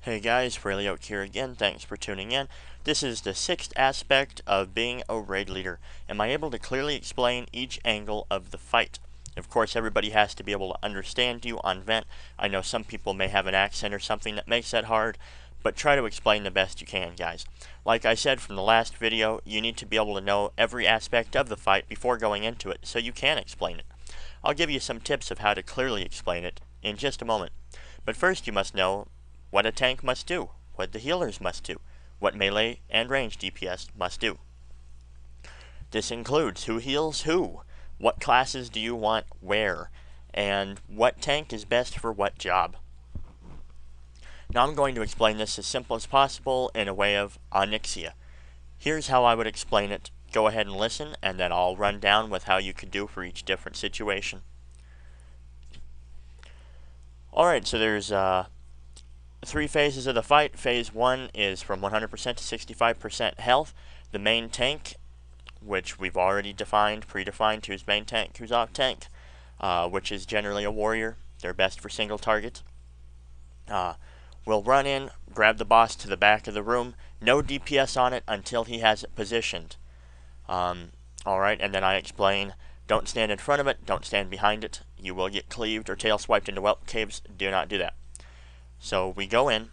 Hey guys, Fhraelaok here again, thanks for tuning in. This is the sixth aspect of being a raid leader. Am I able to clearly explain each angle of the fight? Of course, everybody has to be able to understand you on vent. I know some people may have an accent or something that makes that hard, but try to explain the best you can, guys. Like I said from the last video, you need to be able to know every aspect of the fight before going into it, so you can explain it. I'll give you some tips of how to clearly explain it in just a moment. But first you must know what a tank must do, what the healers must do, what melee and range DPS must do. This includes who heals who, what classes do you want where, and what tank is best for what job. Now I'm going to explain this as simple as possible in a way of onyxia. Here's how I would explain it. Go ahead and listen, and then I'll run down with how you could do for each different situation. Alright, so there's three phases of the fight. Phase 1 is from 100% to 65% health. The main tank, which we've already predefined who's main tank, who's off tank, which is generally a warrior. They're best for single targets. We'll run in, grab the boss to the back of the room. No DPS on it until he has it positioned. Alright, and then I explain, don't stand in front of it, don't stand behind it. You will get cleaved or tail swiped into whelp caves. Do not do that. So we go in.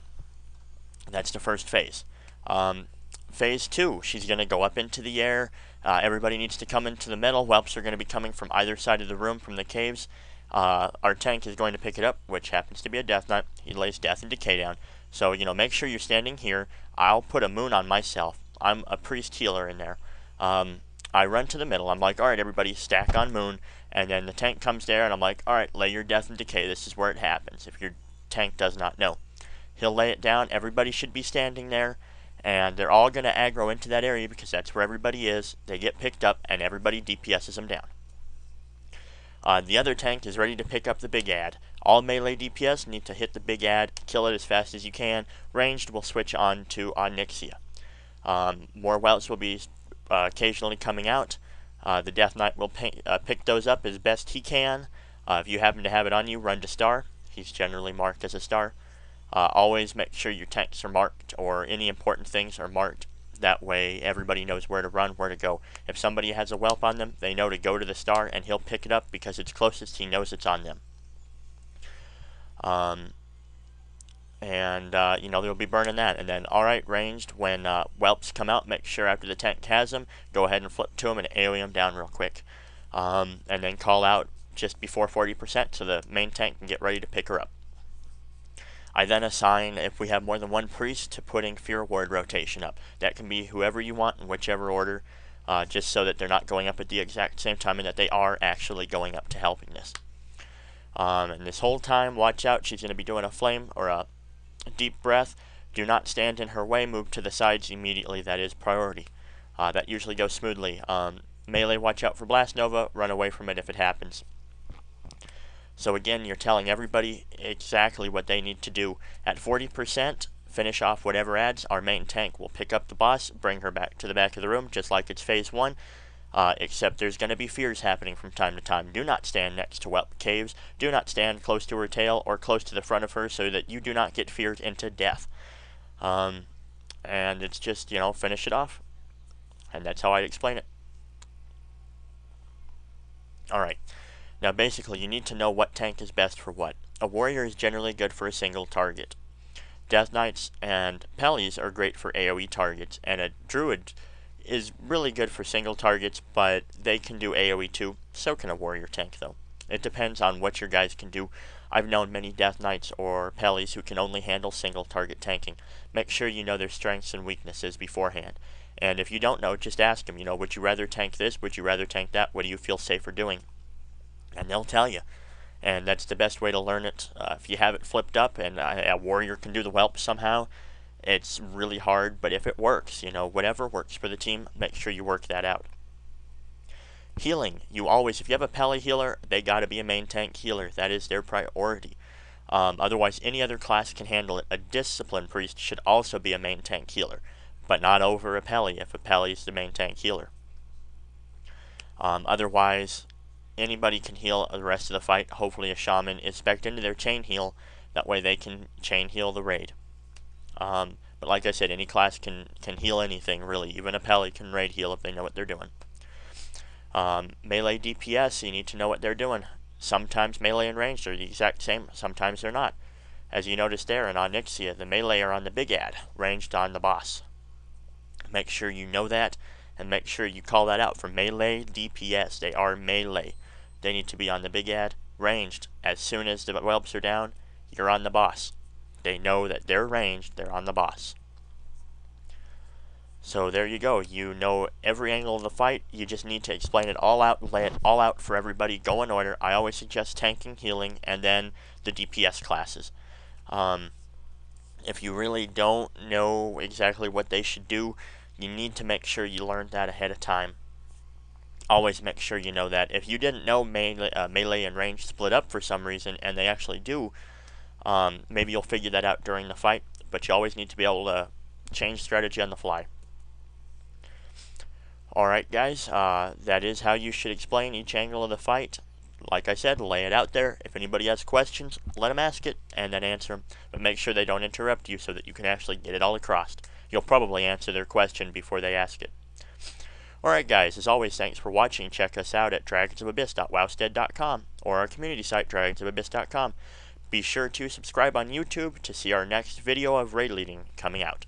That's the first phase. Phase 2, she's going to go up into the air. Everybody needs to come into the middle. Whelps are going to be coming from either side of the room from the caves. Our tank is going to pick it up, which happens to be a Death Knight. He lays Death and Decay down. So, make sure you're standing here. I'll put a moon on myself. I'm a priest healer in there. I run to the middle. I'm like, alright, everybody, stack on moon. And then the tank comes there, and I'm like, alright, lay your Death and Decay. This is where it happens. If your tank does not know, he'll lay it down. Everybody should be standing there, and they're all going to aggro into that area because that's where everybody is. They get picked up, and everybody DPSs them down. The other tank is ready to pick up the big ad. All melee DPS need to hit the big ad, kill it as fast as you can. Ranged will switch on to onyxia. More whelps will be occasionally coming out. The Death Knight will pick those up as best he can. If you happen to have it on you, run to star. He's generally marked as a star. Always make sure your tanks are marked, or any important things are marked. That way everybody knows where to run, where to go. If somebody has a whelp on them, they know to go to the star, and he'll pick it up because it's closest. He knows it's on them. They'll be burning that. And then, alright, ranged, when whelps come out, make sure after the tank has them, go ahead and flip to them and AoE them down real quick. And then call out just before 40% so the main tank can get ready to pick her up. I then assign, if we have more than one priest, to putting Fear Ward rotation up. That can be whoever you want in whichever order, just so that they're not going up at the exact same time and that they are actually going up to helping this. And this whole time, watch out, she's going to be doing a flame or a deep breath. Do not stand in her way, move to the sides immediately. That is priority. That usually goes smoothly. Melee, watch out for Blast Nova, run away from it if it happens. So again, you're telling everybody exactly what they need to do. At 40%, finish off whatever adds. Our main tank will pick up the boss, bring her back to the back of the room, just like it's phase 1. Except there's going to be fears happening from time to time. Do not stand next to whelp caves. Do not stand close to her tail or close to the front of her so that you do not get feared into death. And it's just, finish it off. And that's how I explain it. Alright. Now basically you need to know what tank is best for what. A warrior is generally good for a single target. Death Knights and Pellies are great for AoE targets, and a druid is really good for single targets, but they can do AoE too. So can a warrior tank though. It depends on what your guys can do. I've known many Death Knights or Pellies who can only handle single target tanking. Make sure you know their strengths and weaknesses beforehand. And if you don't know, just ask them, would you rather tank this? Would you rather tank that? What do you feel safer doing? And they'll tell you. And that's the best way to learn it. If you have it flipped up and a warrior can do the whelp somehow, it's really hard, but if it works, whatever works for the team, make sure you work that out. Healing. You always, if you have a Pele healer, they gotta be a main tank healer. That is their priority. Otherwise, any other class can handle it. A discipline priest should also be a main tank healer, but not over a Pele if a Pele is the main tank healer. Otherwise, anybody can heal the rest of the fight. Hopefully a shaman is spec'd into their chain heal. That way they can chain heal the raid. But like I said, any class can heal anything, really. Even a Pele can raid heal if they know what they're doing. Melee DPS, you need to know what they're doing. Sometimes melee and ranged are the exact same, sometimes they're not. As you noticed there in Onyxia, the melee are on the big ad, ranged on the boss. Make sure you know that, and make sure you call that out for melee DPS. They are melee. They need to be on the big ad, ranged. As soon as the whelps are down, you're on the boss. They know that they're ranged, they're on the boss. So there you go. You know every angle of the fight. You just need to explain it all out, lay it all out for everybody. Go in order. I always suggest tanking, healing, and then the DPS classes. If you really don't know exactly what they should do, you need to make sure you learn that ahead of time. Always make sure you know that. If you didn't know melee and range split up for some reason, and they actually do, maybe you'll figure that out during the fight, but you always need to be able to change strategy on the fly. Alright guys, that is how you should explain each angle of the fight. Like I said, lay it out there. If anybody has questions, let them ask it, and then answer them. But make sure they don't interrupt you so that you can actually get it all across. You'll probably answer their question before they ask it. Alright guys, as always, thanks for watching. Check us out at dragonsofabyss.wowstead.com or our community site, dragonsofabyss.com. Be sure to subscribe on YouTube to see our next video of raid leading coming out.